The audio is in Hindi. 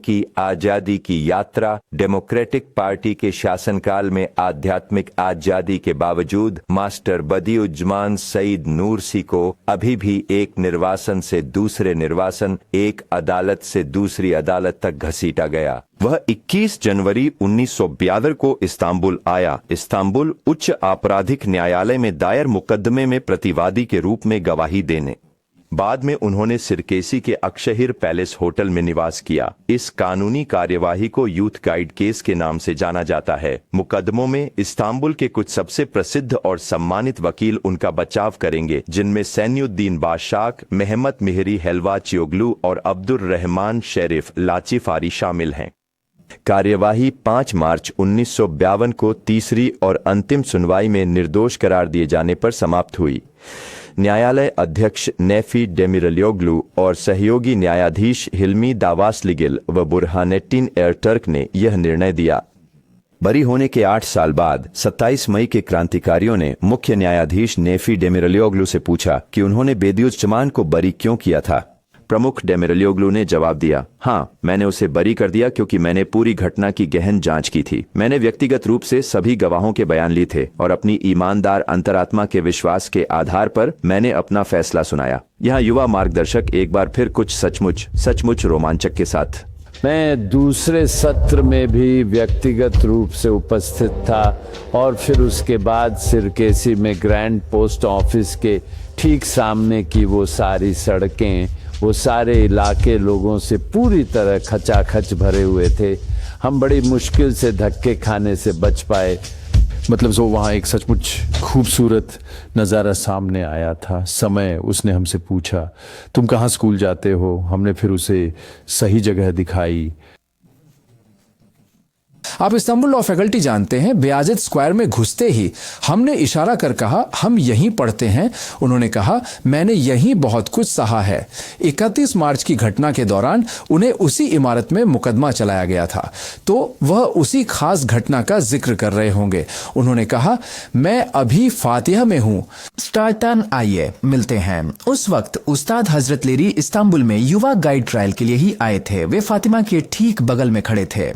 की आजादी की यात्रा। डेमोक्रेटिक पार्टी के शासनकाल में आध्यात्मिक आजादी के बावजूद मास्टर बदियुज्जमान सईद नूरसी को अभी भी एक निर्वासन से दूसरे निर्वासन, एक अदालत से दूसरी अदालत तक घसीटा गया। वह 21 जनवरी 1952 को इस्तांबुल आया। इस्तांबुल उच्च आपराधिक न्यायालय में दायर मुकदमे में प्रतिवादी के रूप में गवाही देने। बाद में उन्होंने सिरकेसी के अक्षहिर पैलेस होटल में निवास किया। इस कानूनी कार्यवाही को यूथ गाइड केस के नाम से जाना जाता है। मुकदमों में इस्तांबुल के कुछ सबसे प्रसिद्ध और सम्मानित वकील उनका बचाव करेंगे, जिनमें सैन्युद्दीन बादशाह, मेहमत मिहरी हेलवाचियोगलू और अब्दुर रहमान शरीफ लाचिफारी शामिल हैं। कार्यवाही 5 मार्च 1952 को तीसरी और अंतिम सुनवाई में निर्दोष करार दिए जाने पर समाप्त हुई। न्यायालय अध्यक्ष नेफी डेमिरलियोग्लू और सहयोगी न्यायाधीश हिल्मी दावासलिगिल व बुरहानेट्टीन एरटर्क ने यह निर्णय दिया। बरी होने के 8 साल बाद 27 मई के क्रांतिकारियों ने मुख्य न्यायाधीश नेफी डेमिरलियोग्लू से पूछा कि उन्होंने बेदियुज्जमान को बरी क्यों किया था। प्रमुख डेमिरलियोग्लू ने जवाब दिया, हाँ, मैंने उसे बरी कर दिया क्योंकि मैंने पूरी घटना की गहन जांच की थी। मैंने व्यक्तिगत रूप से सभी गवाहों के बयान लिए थे और अपनी ईमानदार अंतरात्मा के विश्वास के आधार पर मैंने अपना फैसला सुनाया। यहाँ युवा मार्गदर्शक एक बार फिर कुछ सचमुच रोमांचक के साथ। मैं दूसरे सत्र में भी व्यक्तिगत रूप से उपस्थित था और फिर उसके बाद सिरकेसी में ग्रैंड पोस्ट ऑफिस के ठीक सामने की वो सारी सड़कें, वो सारे इलाके लोगों से पूरी तरह खचाखच भरे हुए थे। हम बड़ी मुश्किल से धक्के खाने से बच पाए। मतलब जो वहाँ एक सचमुच खूबसूरत नज़ारा सामने आया था। समय उसने हमसे पूछा, तुम कहाँ स्कूल जाते हो? हमने फिर उसे सही जगह दिखाई। आप इस्तांबुल लॉ फैकल्टी जानते हैं। बेयाजिद स्क्वायर में घुसते ही हमने इशारा कर कहा, हम यहीं पढ़ते हैं। उन्होंने कहा, मैंने यहीं बहुत कुछ सहा है। 31 मार्च की घटना के दौरान उन्हें उसी इमारत में मुकदमा चलाया गया था, तो वह उसी खास घटना का जिक्र कर रहे होंगे। उन्होंने कहा, मैं अभी फातिहा में हूँ। स्टार्टन, आइए मिलते हैं। उस वक्त उस्ताद हजरत लेरी इस्तांबुल में युवा गाइड ट्रायल के लिए ही आए थे। वे फातिमा के ठीक बगल में खड़े थे।